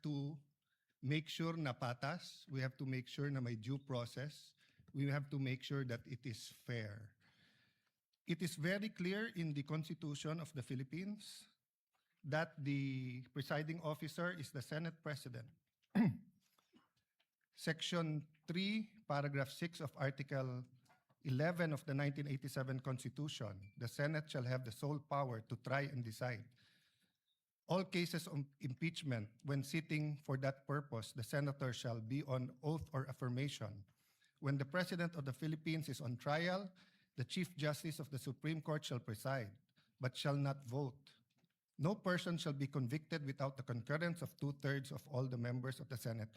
to make sure na patas, we have to make sure na may due process, we have to make sure that it is fair. It is very clear in the Constitution of the Philippines that the presiding officer is the Senate President. Section 3, paragraph 6 of Article 11 of the 1987 Constitution, the Senate shall have the sole power to try and decide all cases of impeachment. When sitting for that purpose, the senator shall be on oath or affirmation. When the President of the Philippines is on trial, the Chief Justice of the Supreme Court shall preside, but shall not vote. No person shall be convicted without the concurrence of 2/3 of all the members of the Senate.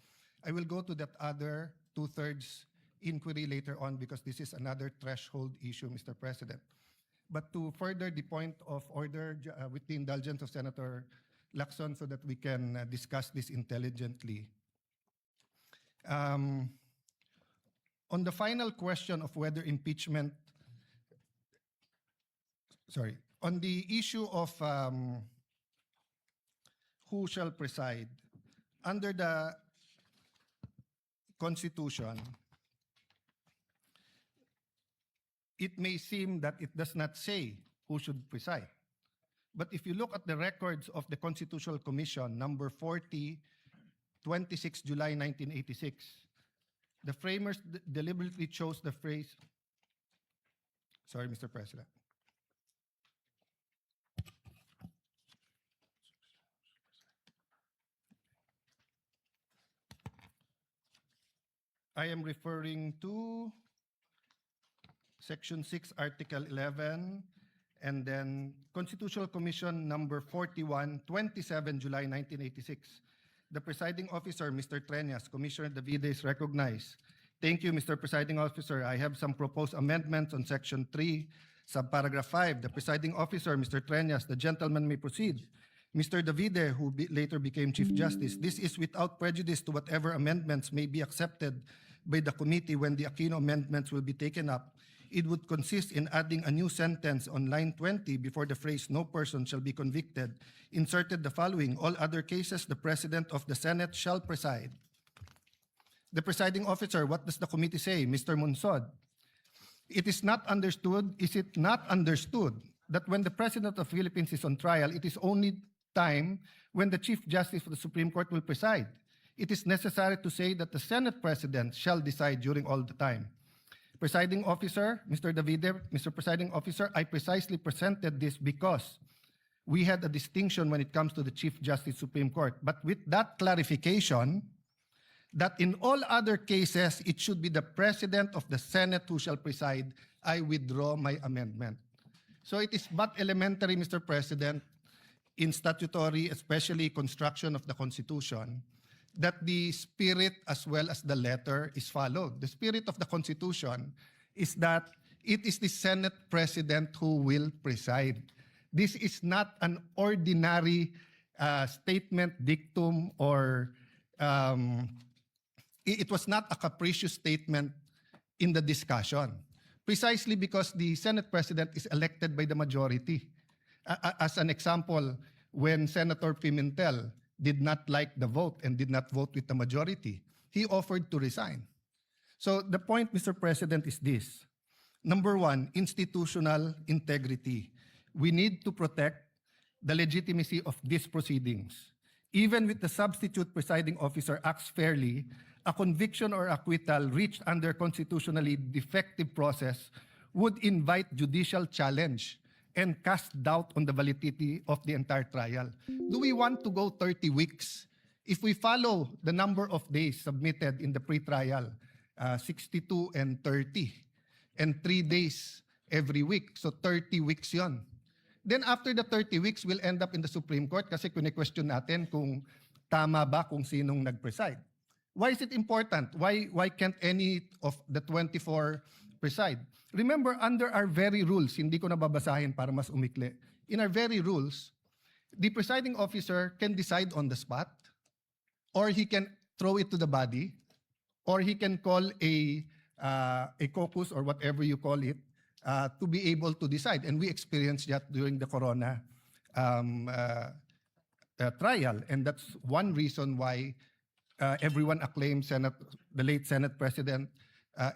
I will go to that other 2/3 inquiry later on because this is another threshold issue, Mr. President. But to further the point of order with the indulgence of Senator Lacson so that we can discuss this intelligently. On the final question of whether impeachment, on the issue of who shall preside, under the Constitution, it may seem that it does not say who should preside. But if you look at the records of the Constitutional Commission, number 40, 26 July 1986, the framers deliberately chose the phrase, sorry, Mr. President. I am referring to Section 6, Article 11, and then Constitutional Commission number 41, 27 July 1986. The presiding officer, Mr. Treñas, Commissioner Davide is recognized. Thank you, Mr. Presiding Officer. I have some proposed amendments on Section 3, subparagraph 5. The presiding officer, Mr. Treñas, the gentleman may proceed. Mr. Davide, who later became Chief Justice, this is without prejudice to whatever amendments may be accepted by the committee when the Aquino amendments will be taken up. It would consist in adding a new sentence on line 20 before the phrase "no person shall be convicted," inserted the following: all other cases, the President of the Senate shall preside. The presiding officer, what does the committee say? Mr. Munsod, is it not understood that when the President of the Philippines is on trial, it is only time when the Chief Justice of the Supreme Court will preside? It is necessary to say that the Senate President shall decide during all the time. Presiding Officer, Mr. Davide, Mr. Presiding Officer, I precisely presented this because we had a distinction when it comes to the Chief Justice Supreme Court. But with that clarification, that in all other cases, it should be the President of the Senate who shall preside, I withdraw my amendment. So it is but elementary, Mr. President, in statutory, especially construction of the Constitution, that the spirit as well as the letter is followed. The spirit of the Constitution is that it is the Senate President who will preside. This is not an ordinary statement, dictum, or it was not a capricious statement in the discussion, precisely because the Senate President is elected by the majority. As an example, when Senator Pimentel did not like the vote and did not vote with the majority, he offered to resign. So the point, Mr. President, is this. Number one, institutional integrity. We need to protect the legitimacy of these proceedings. Even with the substitute presiding officer acts fairly, a conviction or acquittal reached under constitutionally defective process would invite judicial challenge and cast doubt on the validity of the entire trial. Do we want to go 30 weeks? If we follow the number of days submitted in the pre-trial, 62 and 30, and 3 days every week, so 30 weeks yon. Then after the 30 weeks, we'll end up in the Supreme Court kasi kune-question natin kung tama ba kung sinong nag-preside. Why is it important? Why can't any of the 24 preside? Remember, under our very rules, hindi ko nababasahin para mas umikli. In our very rules, the presiding officer can decide on the spot, or he can throw it to the body, or he can call a caucus or whatever you call it to be able to decide. And we experienced that during the Corona trial, and that's one reason why everyone acclaims the late Senate President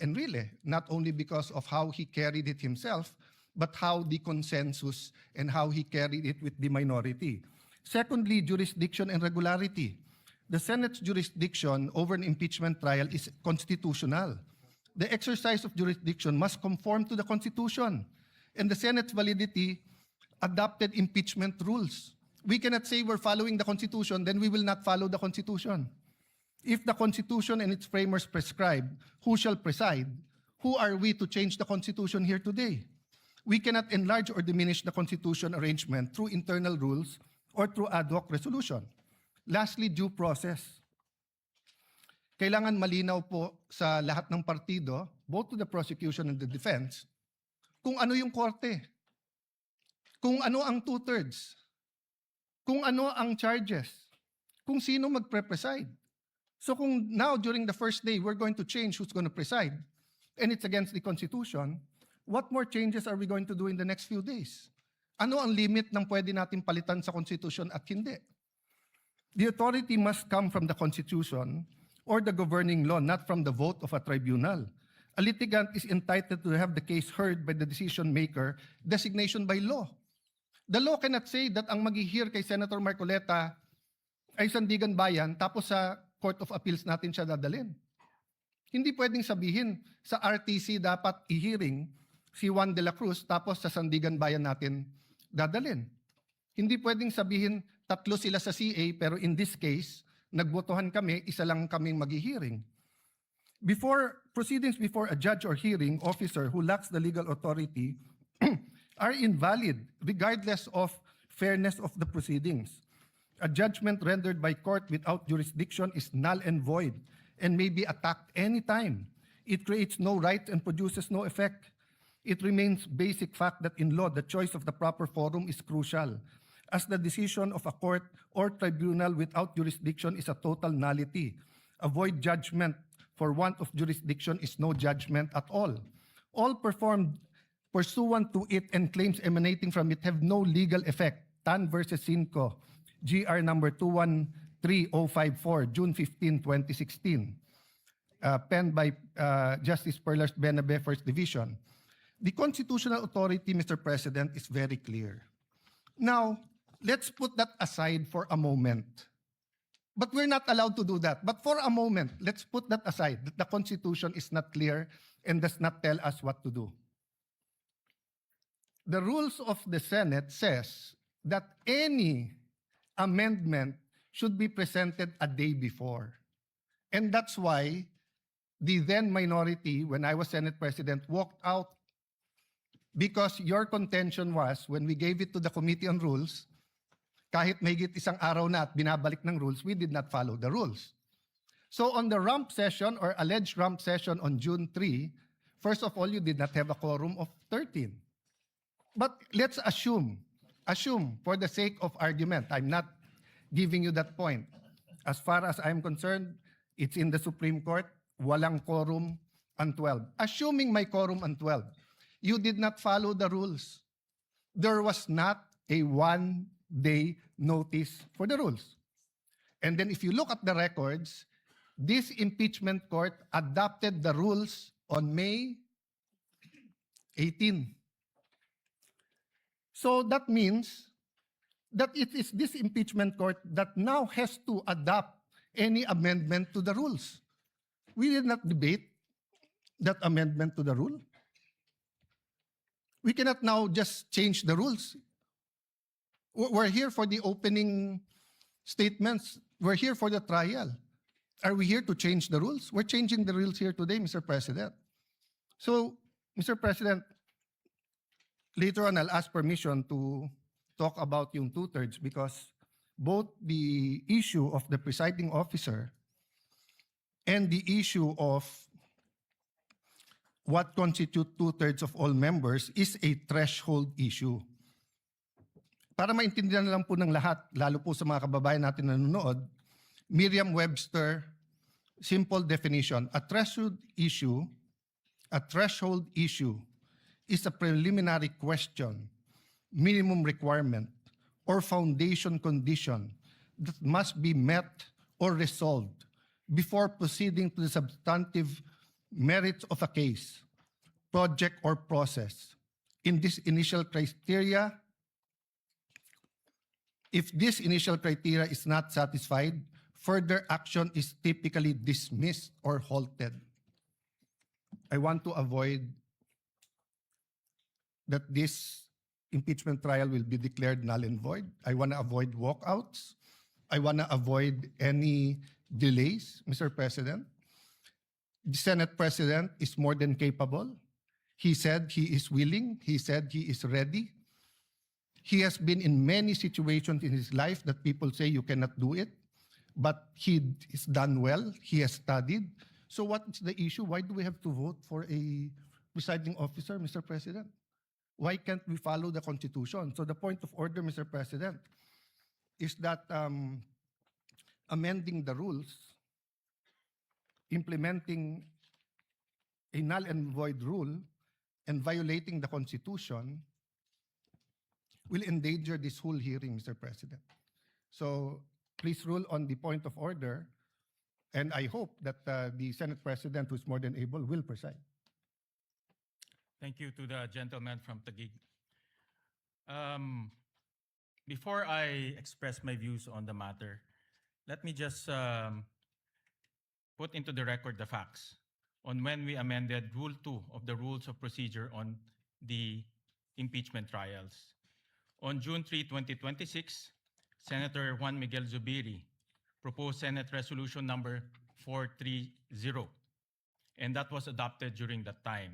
Enrile, not only because of how he carried it himself, but how the consensus and how he carried it with the minority. Secondly, jurisdiction and regularity. The Senate's jurisdiction over an impeachment trial is constitutional. The exercise of jurisdiction must conform to the Constitution, and the Senate's validity adopted impeachment rules. We cannot say we're following the Constitution, then we will not follow the Constitution. If the Constitution and its framers prescribe who shall preside, who are we to change the Constitution here today? We cannot enlarge or diminish the Constitution arrangement through internal rules or through ad hoc resolution. Lastly, due process. Kailangan malinaw po sa lahat ng partido, both to the prosecution and the defense, kung ano yung korte, kung ano ang two-thirds, kung ano ang charges, kung sino magpre-preside. So kung now during the first day we're going to change who's going to preside and it's against the Constitution, what more changes are we going to do in the next few days? Ano ang limit ng pwede natin palitan sa Constitution at hindi? The authority must come from the Constitution or the governing law, not from the vote of a tribunal. A litigant is entitled to have the case heard by the decision maker, designation by law. The law cannot say that ang mag-hear kay Senator Marcoleta ay Sandigan Bayan, tapos sa Court of Appeals natin siya dadalhin. Hindi pwedeng sabihin sa RTC dapat i-hearing si Juan de la Cruz, tapos sa Sandigan Bayan natin dadalhin. Hindi pwedeng sabihin tatlo sila sa CA, pero in this case, nagbotohan kami, isa lang kaming mag-hearing. Proceedings before a judge or hearing officer who lacks the legal authority are invalid regardless of fairness of the proceedings. A judgment rendered by court without jurisdiction is null and void and may be attacked anytime. It creates no right and produces no effect. It remains basic fact that in law, the choice of the proper forum is crucial, as the decision of a court or tribunal without jurisdiction is a total nullity. A void judgment for want of jurisdiction is no judgment at all. All performed pursuant to it and claims emanating from it have no legal effect. Tan versus Cinco, GR number 213054, June 15, 2016. Penned by Justice Perlas Benabe, First Division. The constitutional authority, Mr. President, is very clear. Now, let's put that aside for a moment. But we're not allowed to do that. But for a moment, let's put that aside, that the Constitution is not clear and does not tell us what to do. The rules of the Senate says that any amendment should be presented a day before. And that's why the then minority, when I was Senate President, walked out, because your contention was, when we gave it to the Committee on Rules, kahit mahigit isang araw na at binabalik ng rules, we did not follow the rules. So on the rump session or alleged rump session on June 3, first of all, you did not have a quorum of 13. But let's assume for the sake of argument, I'm not giving you that point. As far as I'm concerned, it's in the Supreme Court, walang quorum on 12. Assuming may quorum on 12, you did not follow the rules. There was not a one-day notice for the rules. And then if you look at the records, this impeachment court adopted the rules on May 18. So that means that it is this impeachment court that now has to adopt any amendment to the rules. We did not debate that amendment to the rule. We cannot now just change the rules. We're here for the opening statements. We're here for the trial. Are we here to change the rules? We're changing the rules here today, Mr. President. So, Mr. President, later on I'll ask permission to talk about yung two-thirds, because both the issue of the presiding officer and the issue of what constitutes two-thirds of all members is a threshold issue. Para maintindihan lang po ng lahat, lalo po sa mga kababayan natin na nanonood, Merriam-Webster, simple definition, a threshold issue is a preliminary question, minimum requirement, or foundation condition that must be met or resolved before proceeding to the substantive merits of a case, project, or process. In this initial criteria, if this initial criteria is not satisfied, further action is typically dismissed or halted. I want to avoid that this impeachment trial will be declared null and void. I want to avoid walkouts. I want to avoid any delays, Mr. President. The Senate President is more than capable. He said he is willing. He said he is ready. He has been in many situations in his life that people say you cannot do it, but he is done well. He has studied. So what is the issue? Why do we have to vote for a presiding officer, Mr. President? Why can't we follow the Constitution? So the point of order, Mr. President, is that amending the rules, implementing a null and void rule, and violating the Constitution will endanger this whole hearing, Mr. President. So please rule on the point of order, and I hope that the Senate President, who is more than able, will preside. Thank you to the gentleman from Taguig. Before I express my views on the matter, let me just put into the record the facts on when we amended Rule 2 of the Rules of Procedure on the impeachment trials. On June 3, 2026, Senator Juan Miguel Zubiri proposed Senate Resolution number 430, and that was adopted during that time.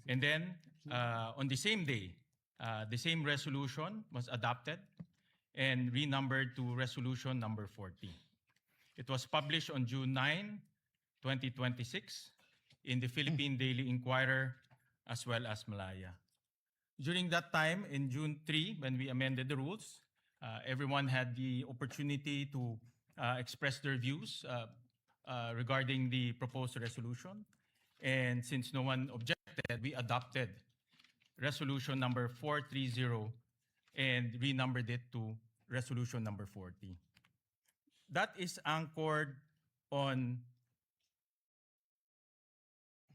And then, on the same day, the same resolution was adopted and renumbered to Resolution number 40. It was published on June 9, 2026 in the Philippine Daily Inquirer as well as Malaya. During that time, in June 3, when we amended the rules, everyone had the opportunity to express their views regarding the proposed resolution. And since no one objected, we adopted Resolution number 430 and renumbered it to Resolution number 40. That is anchored on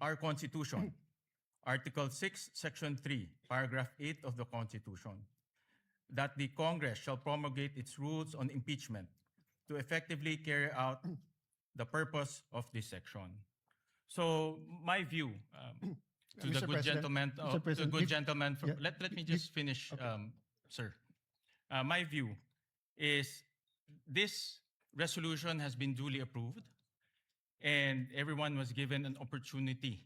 our Constitution, Article 6, Section 3, Paragraph 8 of the Constitution, that the Congress shall promulgate its rules on impeachment to effectively carry out the purpose of this section. So my view to the Mr. good President, gentleman, Mr. to the President, good if- gentleman, from, yeah, let me just finish, okay. sir. My view is this resolution has been duly approved, and everyone was given an opportunity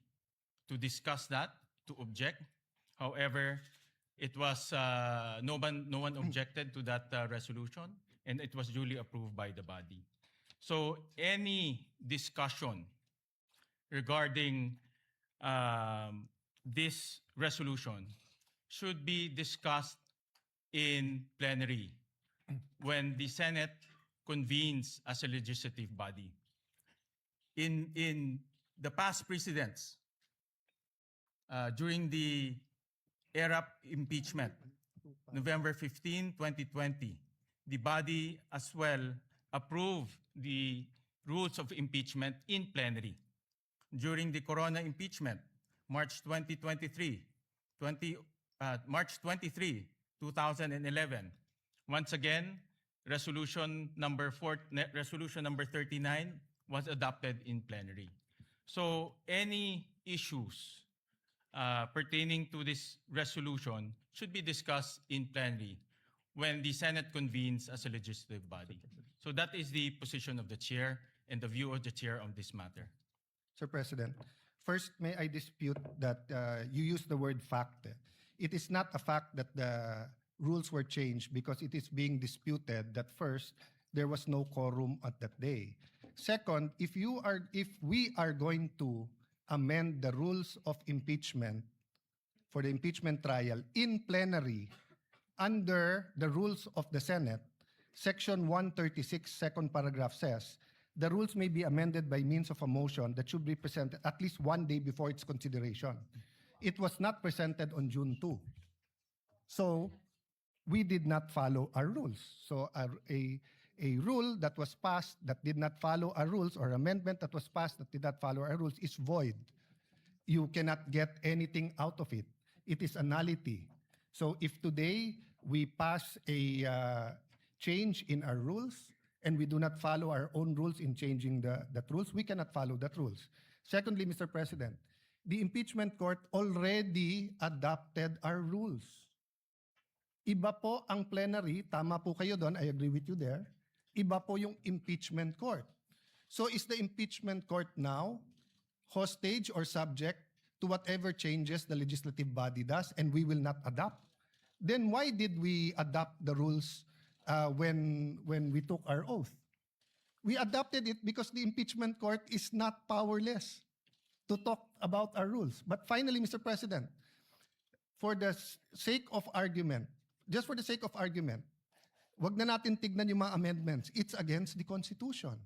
to discuss that, to object. However, it was no one objected to that resolution, and it was duly approved by the body. So any discussion regarding this resolution should be discussed in plenary when the Senate convenes as a legislative body. In the past precedents, during the ERAP impeachment, November 15, 2020, the body as well approved the rules of impeachment in plenary. During the Corona impeachment, March 23, 2011, once again, resolution number 39 was adopted in plenary. So any issues pertaining to this resolution should be discussed in plenary when the Senate convenes as a legislative body. So that is the position of the chair and the view of the chair on this matter. Sir President, first, may I dispute that you used the word fact. It is not a fact that the rules were changed because it is being disputed that first, there was no quorum at that day. Second, if we are going to amend the rules of impeachment for the impeachment trial in plenary under the rules of the Senate, Section 136, second paragraph says, the rules may be amended by means of a motion that should be presented at least one day before its consideration. It was not presented on June 2. So we did not follow our rules. So a rule that was passed that did not follow our rules, or amendment that was passed that did not follow our rules, is void. You cannot get anything out of it. It is a nullity. So if today we pass a change in our rules and we do not follow our own rules in changing that rules, we cannot follow that rules. Secondly, Mr. President, the impeachment court already adopted our rules. Iba po ang plenary, tama po kayo doon, I agree with you there. Iba po yung impeachment court. So is the impeachment court now hostage or subject to whatever changes the legislative body does, and we will not adopt? Then why did we adopt the rules when we took our oath? We adopted it because the impeachment court is not powerless to talk about our rules. But finally, Mr. President, for the sake of argument, just for the sake of argument, wag na natin tignan yung mga amendments. It's against the Constitution.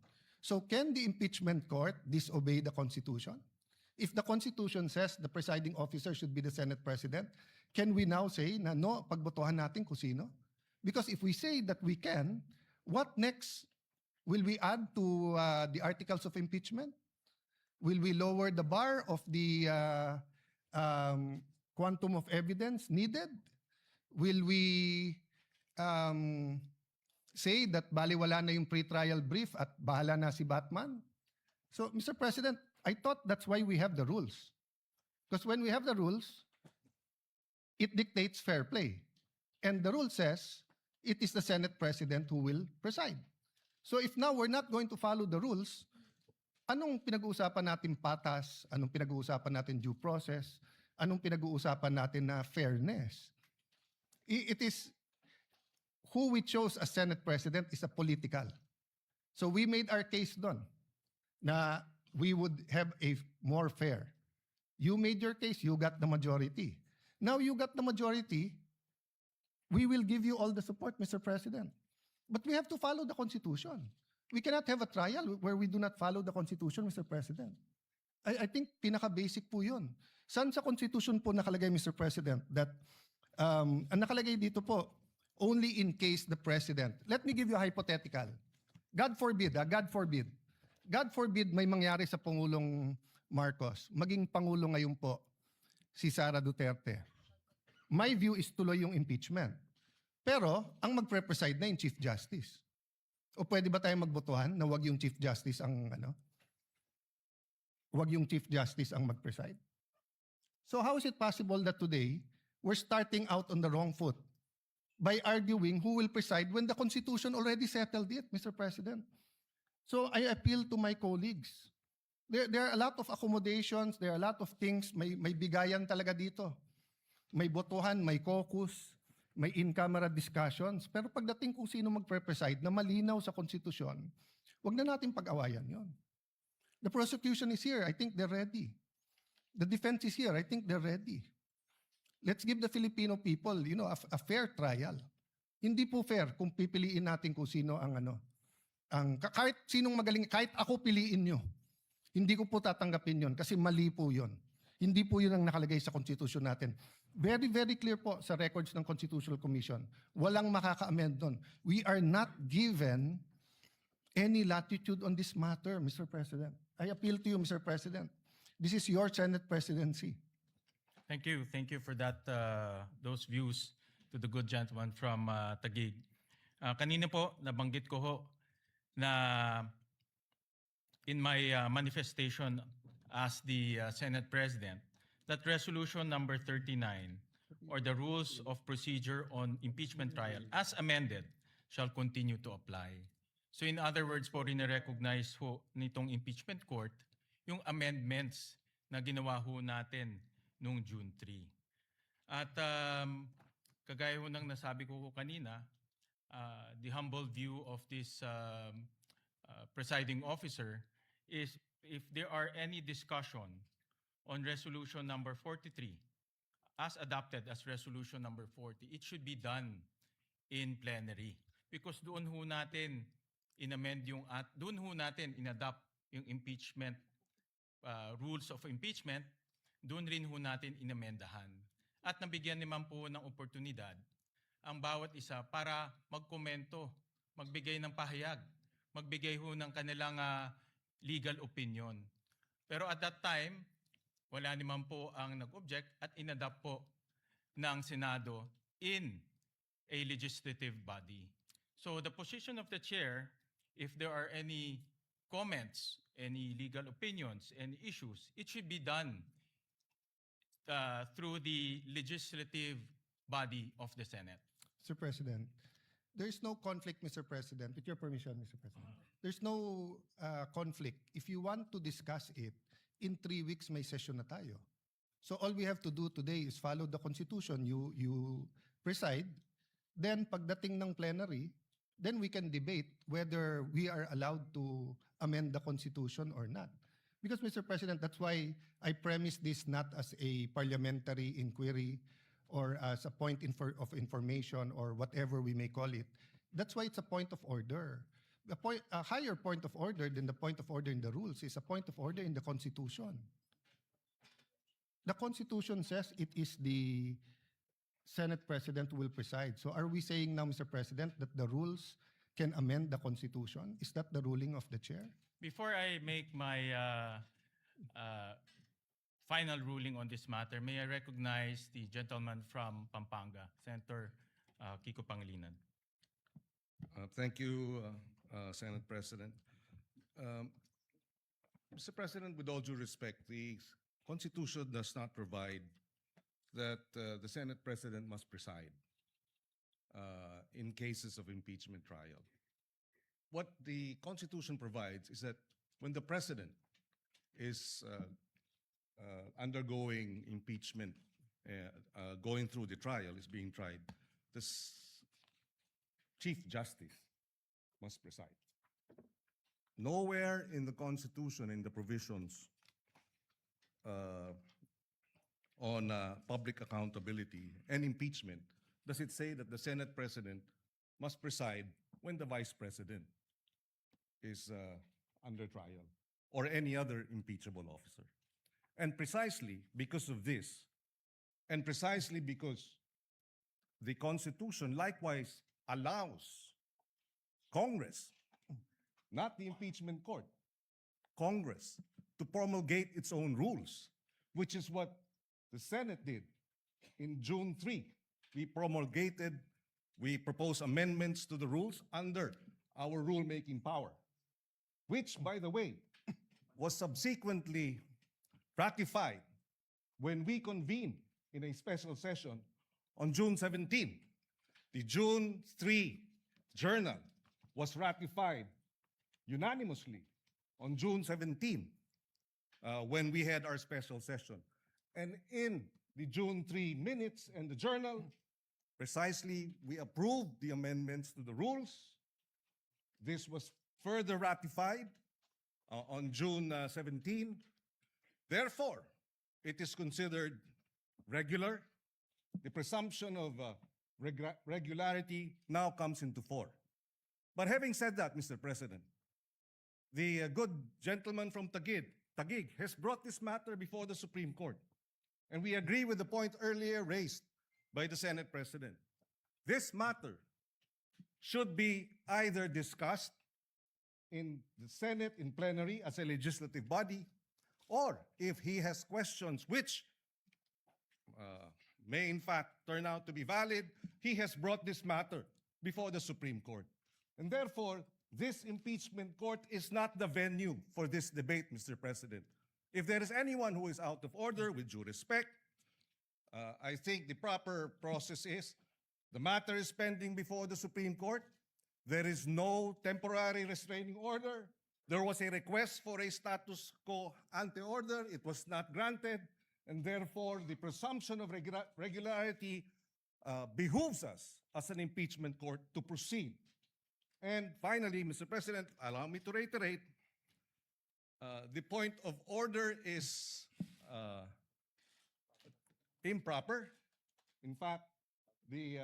So can the impeachment court disobey the Constitution? If the Constitution says the presiding officer should be the Senate President, can we now say na no, pagbotohan natin kung sino? Because if we say that we can, what next? Will we add to the articles of impeachment? Will we lower the bar of the quantum of evidence needed? Will we say that baliwala na yung pre-trial brief at bahala na si Batman? So, Mr. President, I thought that's why we have the rules. Because when we have the rules, it dictates fair play. And the rule says it is the Senate President who will preside. So if now we're not going to follow the rules, anong pinag-uusapan natin patas? Anong pinag-uusapan natin due process? Anong pinag-uusapan natin na fairness? It is who we chose as Senate President is a political. So we made our case doon na we would have a more fair. You made your case, you got the majority. Now you got the majority, we will give you all the support, Mr. President. But we have to follow the Constitution. We cannot have a trial where we do not follow the Constitution, Mr. President. I think pinaka-basic po yun. Saan sa Constitution po nakalagay, Mr. President, that ang nakalagay dito po, only in case the President. Let me give you a hypothetical. God forbid, God forbid. God forbid may mangyari sa Pangulong Marcos. Maging Pangulo ngayon po, si Sara Duterte. My view is tuloy yung impeachment. Pero, ang magpre-preside na yung Chief Justice. O pwede ba tayo magbotohan na wag yung Chief Justice ang wag yung Chief Justice ang mag-preside? So how is it possible that today we're starting out on the wrong foot by arguing who will preside when the Constitution already settled it, Mr. President? So I appeal to my colleagues. There are a lot of accommodations, there are a lot of things, may bigayan talaga dito. May botohan, may caucus, may in-camera discussions. Pero pagdating kung sino magpre-preside na malinaw sa konstitusyon, wag na natin pag-awayan yon. The prosecution is here. I think they're ready. The defense is here. I think they're ready. Let's give the Filipino people, a fair trial. Hindi po fair kung pipiliin natin kung sino ang kahit sinong magaling, kahit ako piliin nyo. Hindi ko po tatanggapin yon kasi mali po yon. Hindi po yun ang nakalagay sa Constitution natin. Very, very clear po sa records ng Constitutional Commission. Walang makaka-amend doon. We are not given any latitude on this matter, Mr. President. I appeal to you, Mr. President. This is your Senate presidency. Thank you. Thank you for that, those views to the good gentleman from Taguig. Kanina po, nabanggit ko ho na in my manifestation as the Senate President, that resolution number 39 or the rules of procedure on impeachment trial as amended shall continue to apply. So in other words po, rin-recognize ho nitong impeachment court yung amendments na ginawa ho natin noong June 3. At kagaya ho ng nasabi ko kanina, the humble view of this presiding officer is if there are any discussion on resolution number 43 as adopted as resolution number 40, it should be done in plenary. Because doon ho natin in-amend doon ho natin in-adopt yung impeachment rules of impeachment, doon rin ho natin inamendahan. At nabigyan naman po ng oportunidad ang bawat isa para magkomento, magbigay ng pahayag, magbigay ho ng kanilang legal opinion. Pero at that time, wala naman po ang nag-object at inadapt po ng Senado in a legislative body. So the position of the chair, if there are any comments, any legal opinions, any issues, it should be done through the legislative body of the Senate. Mr. President, there is no conflict, Mr. President, with your permission, Mr. President. There's no conflict. If you want to discuss it, in 3 weeks may session na tayo. So all we have to do today is follow the Constitution. You preside. Then pagdating ng plenary, then we can debate whether we are allowed to amend the Constitution or not. Because, Mr. President, that's why I premise this not as a parliamentary inquiry or as a point of information or whatever we may call it. That's why it's a point of order. A higher point of order than the point of order in the rules is a point of order in the Constitution. The Constitution says it is the Senate President who will preside. So are we saying now, Mr. President, that the rules can amend the Constitution? Is that the ruling of the chair? Before I make my final ruling on this matter, may I recognize the gentleman from Pampanga, Senator Kiko Pangilinan. Thank you, Senate President. Mr. President, with all due respect, the Constitution does not provide that the Senate President must preside in cases of impeachment trial. What the Constitution provides is that when the President is undergoing impeachment, going through the trial, is being tried, the Chief Justice must preside. Nowhere in the Constitution, in the provisions on public accountability and impeachment, does it say that the Senate President must preside when the Vice President is under trial or any other impeachable officer. And precisely because of this, and precisely because the Constitution likewise allows Congress, not the impeachment court, Congress, to promulgate its own rules, which is what the Senate did in June 3. We proposed amendments to the rules under our rulemaking power, which, by the way, was subsequently ratified when we convened in a special session on June 17. The June 3 journal was ratified unanimously on June 17 when we had our special session. And in the June 3 minutes and the journal, precisely we approved the amendments to the rules. This was further ratified on June 17. Therefore, it is considered regular. The presumption of regularity now comes into force. But having said that, Mr. President, the good gentleman from Taguig has brought this matter before the Supreme Court. And we agree with the point earlier raised by the Senate President. This matter should be either discussed in the Senate in plenary as a legislative body, or if he has questions which may in fact turn out to be valid, he has brought this matter before the Supreme Court. And therefore, this impeachment court is not the venue for this debate, Mr. President. If there is anyone who is out of order, with due respect, I think the proper process is the matter is pending before the Supreme Court. There is no temporary restraining order. There was a request for a status quo ante order. It was not granted. And therefore, the presumption of regularity behooves us as an impeachment court to proceed. And finally, Mr. President, allow me to reiterate, the point of order is improper. In fact, the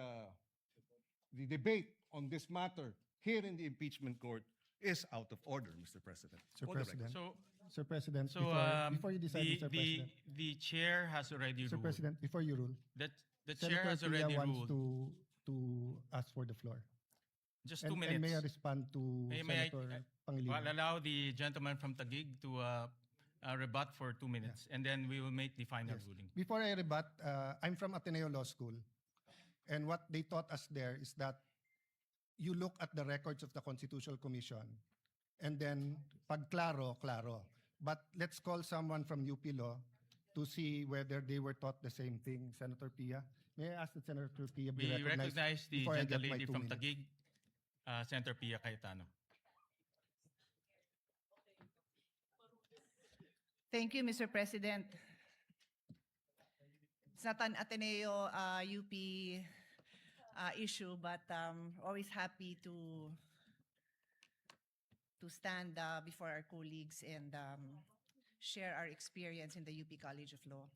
debate on this matter here in the impeachment court is out of order, Mr. President. Mr. For the record. President. So, Sir President, so before you decide, Mr. President, the chair has already Mr. ruled. President, before you rule, The chair Senator has Pilla already wants ruled. to to ask for the floor. Just And, 2 minutes. and may I respond to May I- Senator Well, Pangilinan? allow the gentleman from Taguig to rebut for 2 minutes, and then we will make the final Yes. ruling. Before I rebut, I'm from Ateneo Law School. And what they taught us there is that you look at the records of the Constitutional Commission. And then, pag klaro, klaro. But let's call someone from UP Law to see whether they were taught the same thing. Senator Pia, may I ask that Senator Pia be We recognized recognize the before I get my gentlelady 2 from minutes? Taguig, Senator Pia Cayetano. Thank you, Mr. President. It's not an Ateneo UP issue, but always happy to stand before our colleagues and share our experience in the UP College of Law.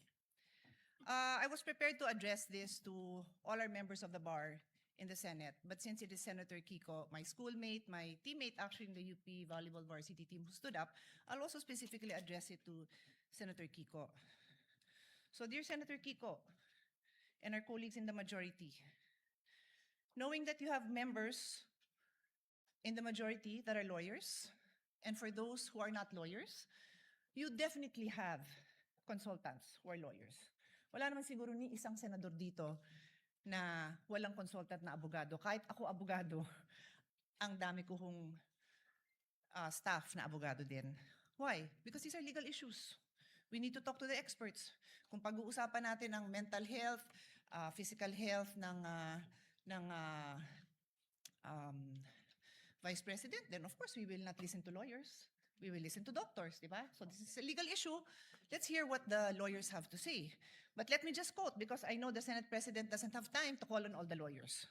I was prepared to address this to all our members of the bar in the Senate, but since it is Senator Kiko, my schoolmate, my teammate actually in the UP Volleyball Varsity team who stood up, I'll also specifically address it to Senator Kiko. So dear Senator Kiko and our colleagues in the majority, knowing that you have members in the majority that are lawyers, and for those who are not lawyers, you definitely have consultants who are lawyers. Wala naman siguro ni isang senador dito na walang consultant na abogado. Kahit ako abogado, ang dami ko hong staff na abogado din. Why? Because these are legal issues. We need to talk to the experts. Kung pag-uusapan natin ang mental health, physical health ng Vice President, then of course we will not listen to lawyers. We will listen to doctors, di ba? So this is a legal issue. Let's hear what the lawyers have to say. But let me just quote, because I know the Senate President doesn't have time to call on all the lawyers.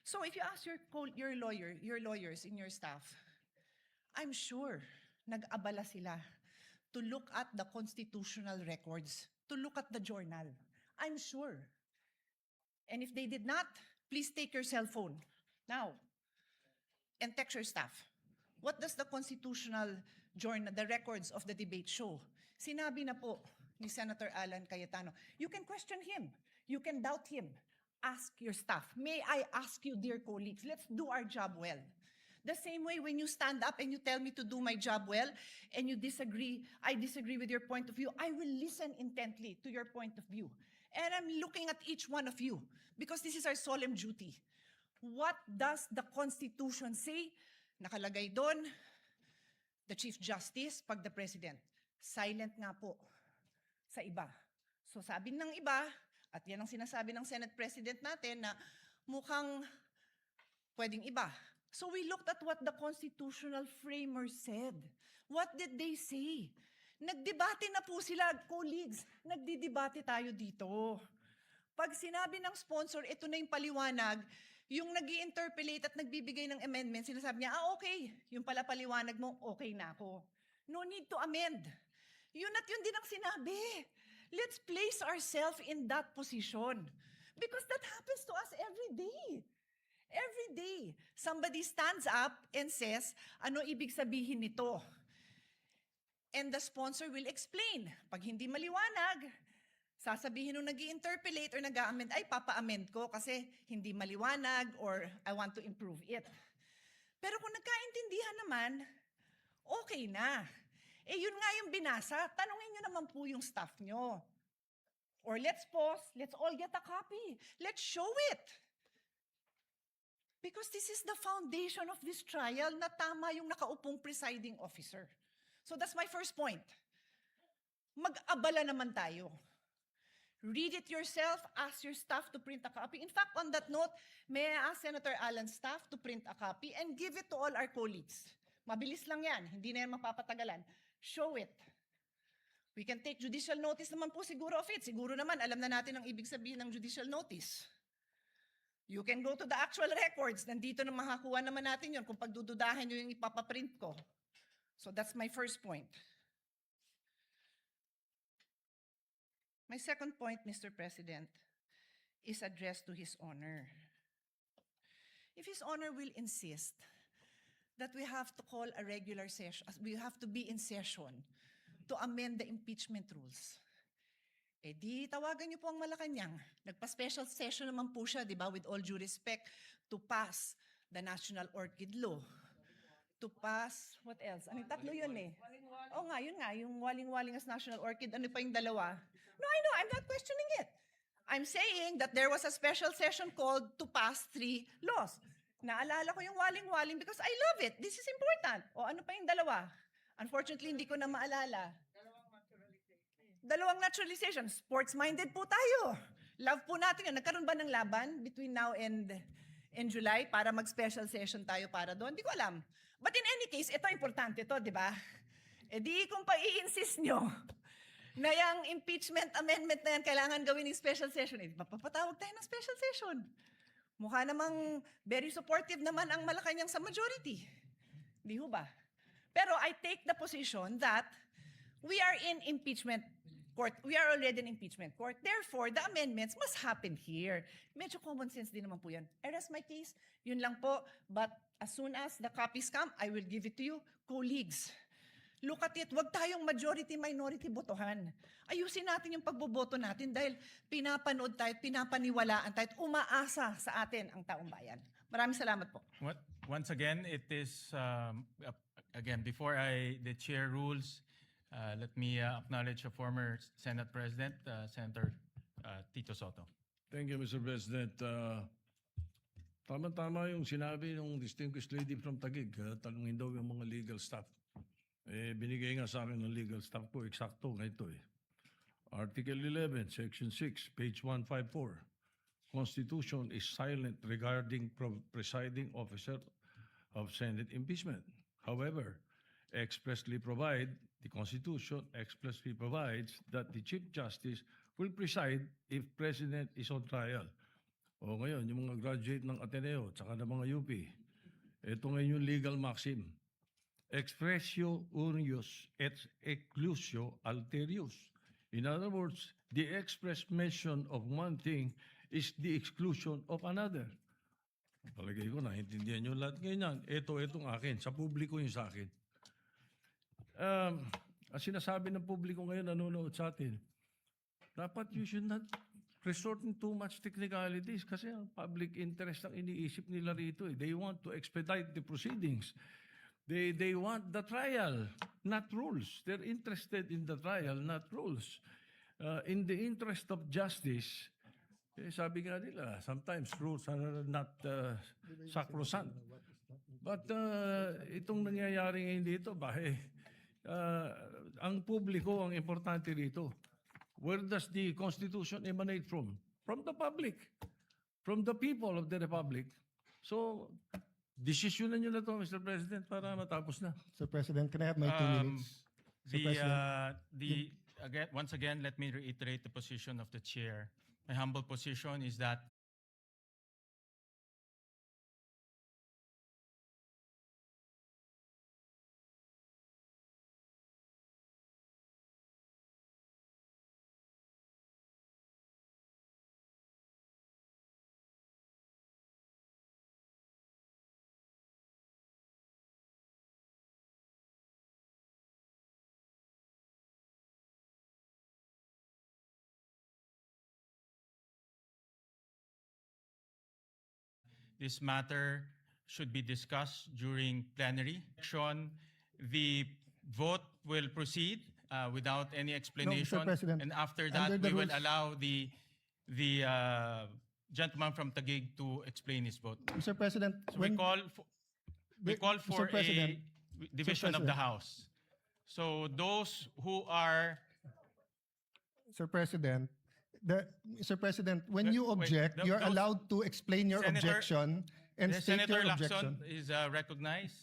So if you ask your lawyers in your staff, I'm sure nag-abala sila to look at the constitutional records, to look at the journal. I'm sure. And if they did not, please take your cell phone now and text your staff. What does the constitutional journal, the records of the debate show? Sinabi na po ni Senator Alan Cayetano, you can question him, you can doubt him, ask your staff. May I ask you, dear colleagues, let's do our job well. The same way when you stand up and you tell me to do my job well and you disagree, I disagree with your point of view, I will listen intently to your point of view. And I'm looking at each one of you because this is our solemn duty. What does the Constitution say? Nakalagay doon, the Chief Justice, pag the President. Silent nga po sa iba. So sabi ng iba, at yan ang sinasabi ng Senate President natin na mukhang pwedeng iba. So we looked at what the constitutional framers said. What did they say? Nagdebate na po sila, colleagues. Nagdidebate tayo dito. Pag sinabi ng sponsor, ito na yung paliwanag, yung nag-i-interpolate at nagbibigay ng amendment, sinasabi niya, okay, yung pala paliwanag mo, okay na ako. No need to amend. Yun at yun din ang sinabi. Let's place ourselves in that position. Because that happens to us every day. Every day, somebody stands up and says, ano ibig sabihin nito? And the sponsor will explain. Pag hindi maliwanag, sasabihin nung nag-i-interpolate or nag-a-amend, ay papa-amend ko kasi hindi maliwanag or I want to improve it. Pero kung nagkaintindihan naman, okay na. Eh yun nga yung binasa, tanungin nyo naman po yung staff nyo. Or let's pause, let's all get a copy. Let's show it. Because this is the foundation of this trial na tama yung nakaupong presiding officer. So that's my first point. Mag-abala naman tayo. Read it yourself, ask your staff to print a copy. In fact, on that note, may I ask Senator Alan's staff to print a copy and give it to all our colleagues. Mabilis lang yan, hindi na yan mapapatagalan. Show it. We can take judicial notice naman po siguro of it. Siguro naman, alam na natin ang ibig sabihin ng judicial notice. You can go to the actual records. Nandito na makakuha naman natin yun kung pagdududahan nyo yung ipapaprint ko. So that's my first point. My second point, Mr. President, is addressed to His Honor. If His Honor will insist that we have to call a regular session, we have to be in session to amend the impeachment rules, Eh di tawagan niyo po ang Malacanang. Nagpa-special session naman po siya, di ba, with all due respect, to pass the National Orchid Law. To pass, what else? Ano, tatlo yun eh. Oo nga, yun nga, yung waling-waling as National Orchid, ano pa yung dalawa? No, I know, I'm not questioning it. I'm saying that there was a special session called to pass 3 laws. Naalala ko yung waling-waling because I love it. This is important. O ano pa yung dalawa? Unfortunately, hindi ko na maalala. Dalawang naturalization. Sports-minded po tayo. Love po natin yun. Nagkaroon ba ng laban between now and July para mag-special session tayo para doon? Hindi ko alam. But in any case, ito importante to, di ba? E di kung pa-i-insist nyo na yung impeachment amendment na yan kailangan gawin ng special session, eh, mapapatawag tayo ng special session. Mukha namang very supportive naman ang Malacanang sa majority. Di ho ba? Pero I take the position that we are in impeachment court. We are already in impeachment court. Therefore, the amendments must happen here. Medyo common sense din naman po yan. I rest my case. Yun lang po. But as soon as the copies come, I will give it to you. Colleagues, look at it. Huwag tayong majority-minority botohan. Ayusin natin yung pagboboto natin dahil pinapanood tayo, pinapaniwalaan tayo, at umaasa sa atin ang taong bayan. Maraming salamat po. Once again, it is, again, before the chair rules, let me acknowledge a former Senate President, Senator Tito Soto. Thank you, Mr. President. Tama-tama yung sinabi ng distinguished lady from Taguig. Tanungin daw yung mga legal staff. Binigay nga sa akin ng legal staff ko, eksakto nga ito eh. Article 11, Section 6, page 154. Constitution is silent regarding presiding officer of Senate impeachment. However, the Constitution expressly provides that the Chief Justice will preside if President is on trial. O ngayon, yung mga graduate ng Ateneo, tsaka ng mga UP, ito ngayon yung legal maxim. Expressio unius et exclusio alterius. In other words, the express mention of one thing is the exclusion of another. Palagay ko, naintindihan nyo lahat ganyan. Itong akin, sa publiko yung sa akin. Ang sinasabi ng publiko ngayon, nanonood sa atin, dapat you should not resort in too much technicalities kasi ang public interest ang iniisip nila rito. They want to expedite the proceedings. They want the trial, not rules. They're interested in the trial, not rules. In the interest of justice, sabi nga nila, sometimes rules are not sacrosanct. But itong nangyayari ngayon dito, ang publiko ang importante rito. Where does the Constitution emanate from? From the public. From the people of the Republic. So, desisyonan nyo na to, Mr. President, para matapos na. Sir President, can I have my 2 minutes? Sir President. Once again, let me reiterate the position of the chair. My humble position is that this matter should be discussed during plenary. The vote will proceed without any explanation. President. And after Under that, the we will rules- allow the gentleman from Taguig to explain his vote. Mr. President, So we call for Mr. President, a division of the President. House. So those who are Sir President, Mr. President, when The- you wait, object, the- you're those- allowed to explain your Senator- objection and state Senator your objection. Lacson is recognized.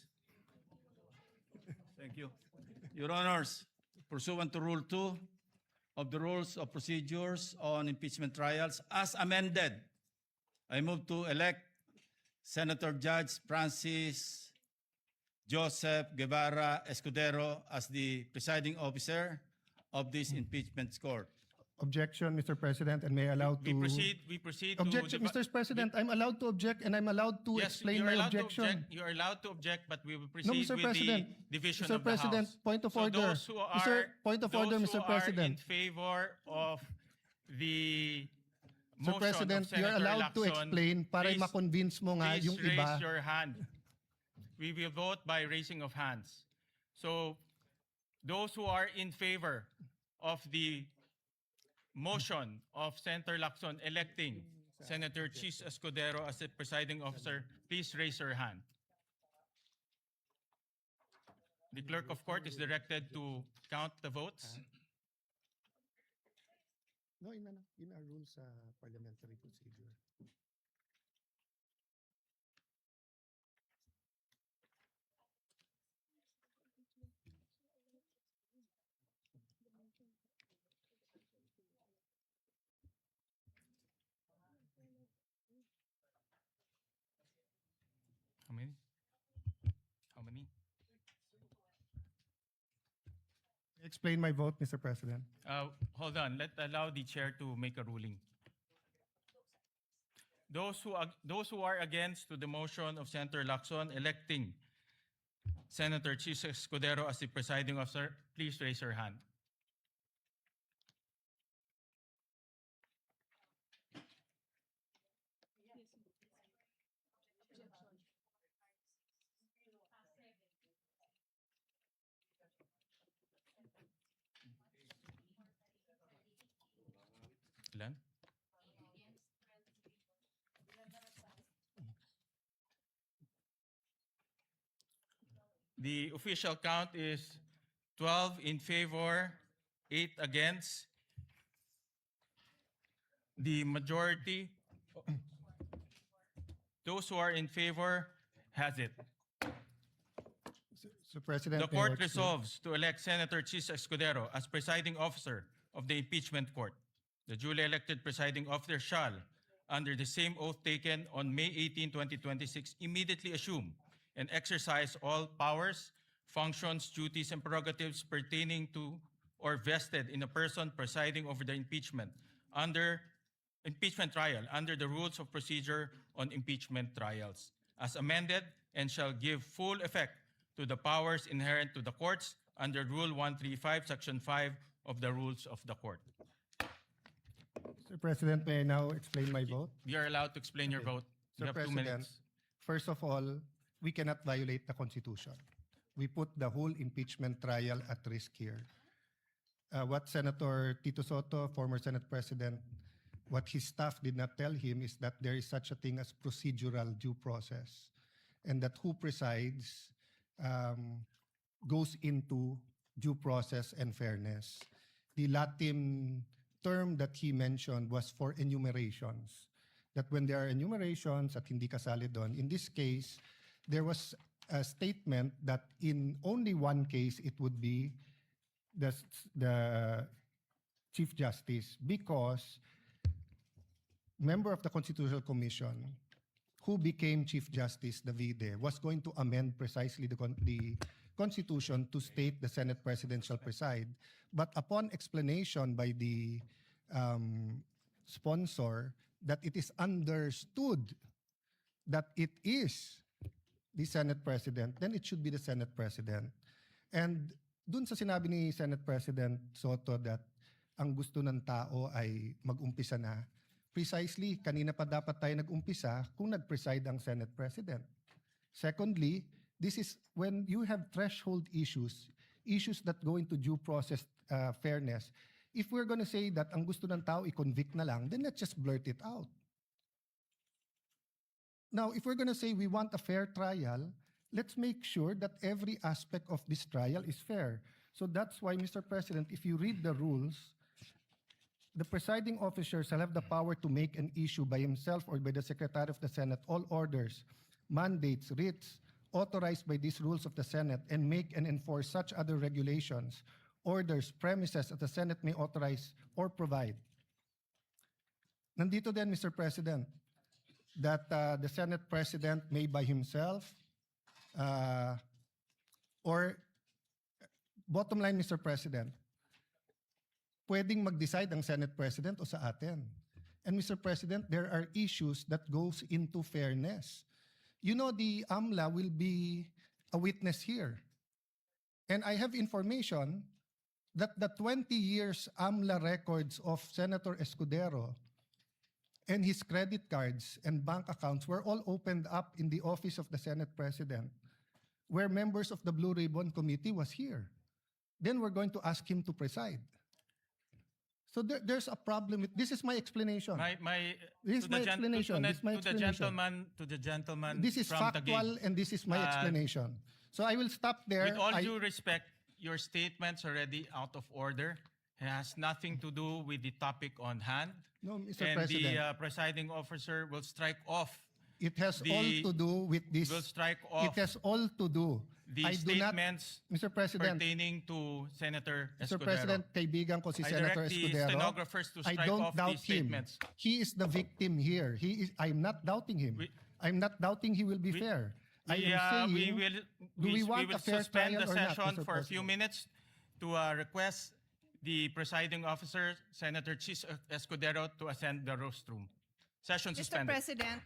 Thank you. Your Honors, pursuant to Rule 2 of the Rules of Procedures on Impeachment Trials, as amended, I move to elect Senator Judge Francis Joseph Guevara Escudero as the presiding officer of this impeachment court. Objection, Mr. President, and may I allow to... We proceed Objection, to... Mr. President, I'm allowed to object and I'm allowed to Yes, explain you're my allowed to objection. object. You're allowed to object, but we will No, proceed Mr. with President. the division Mr. of the President, House. point of So order. those who Mr. are, Point of order, those Mr. who are in President. favor of the Sir motion President, of you're Senator allowed to Lacson, explain para please- ma-convince mo nga please yung raise iba. your hand. We will vote by raising of hands. So those who are in favor of the motion of Senator Lacson electing Senator Chis Escudero as the presiding officer, please raise your hand. The clerk of court is directed to count the votes. No, in our rules parliamentary procedure. How many? How many? Explain my vote, Mr. President. Hold on, allow the chair to make a ruling. Those who are against to the motion of Senator Lacson electing Senator Chis Escudero as the presiding officer, please raise your hand. Ilan? The official count is 12 in favor, 8 against. The majority, those who are in favor, has it. Sir President, The may I court explain? resolves to elect Senator Chis Escudero as presiding officer of the impeachment court. The duly elected presiding officer shall, under the same oath taken on May 18, 2026, immediately assume and exercise all powers, functions, duties, and prerogatives pertaining to or vested in a person presiding over the impeachment trial under the rules of procedure on impeachment trials, as amended, and shall give full effect to the powers inherent to the courts under Rule 135, Section 5 of the Rules of the Court. Sir President, may I now explain my vote? You are allowed to explain your vote. You Sir have 2 President, minutes. first of all, we cannot violate the Constitution. We put the whole impeachment trial at risk here. What Senator Tito Soto, former Senate President, what his staff did not tell him is that there is such a thing as procedural due process, and that who presides goes into due process and fairness. The Latin term that he mentioned was for enumerations. That when there are enumerations at hindi kasali doon, in this case, there was a statement that in only one case it would be the Chief Justice, because member of the Constitutional Commission who became Chief Justice, Davide, was going to amend precisely the Constitution to state the Senate President shall preside. But upon explanation by the sponsor that it is understood that it is the Senate President, then it should be the Senate President. And dun sa sinabi ni Senate President Soto that ang gusto ng tao ay mag-umpisa na, precisely, kanina pa dapat tayo nag-umpisa kung nag-preside ang Senate President. Secondly, this is when you have threshold issues, issues that go into due process fairness. If we're going to say that ang gusto ng tao i-convict na lang, then let's just blurt it out. Now, if we're going to say we want a fair trial, let's make sure that every aspect of this trial is fair. So that's why, Mr. President, if you read the rules, the presiding officer shall have the power to make an issue by himself or by the Secretary of the Senate all orders, mandates, writs, authorized by these rules of the Senate, and make and enforce such other regulations, orders, premises that the Senate may authorize or provide. Nandito din, Mr. President, that the Senate President may by himself, or bottom line, Mr. President, pwedeng mag-decide ang Senate President o sa atin. And Mr. President, there are issues that goes into fairness. You know, the AMLA will be a witness here. And I have information that the 20 years AMLA records of Senator Escudero and his credit cards and bank accounts were all opened up in the office of the Senate President, where members of the Blue Ribbon Committee was here. Then we're going to ask him to preside. So there's a problem with, this is my explanation. This is my explanation. This is my explanation. To the gentleman This is from Taguig. factual and this is my explanation. So I will stop there. With all I- due respect, your statement's already out of order. It has nothing to do with the topic on hand. No, Mr. And President. the presiding officer will strike off. It has the- all to do with this. Will strike It off has all to do. the I do not, statements Mr. President, pertaining to Senator Mr. Escudero. President, kaibigan ko si I Senator direct the Escudero. stenographers to I strike don't off doubt these him. statements. He is the victim here. I'm not doubting him. I'm not doubting he will be fair. I am saying, we will want a fair suspend the trial or not, session Mr. for a few President? minutes to request the presiding officer, Senator Chis Escudero, to ascend the rostrum. Session Mr. suspended. President,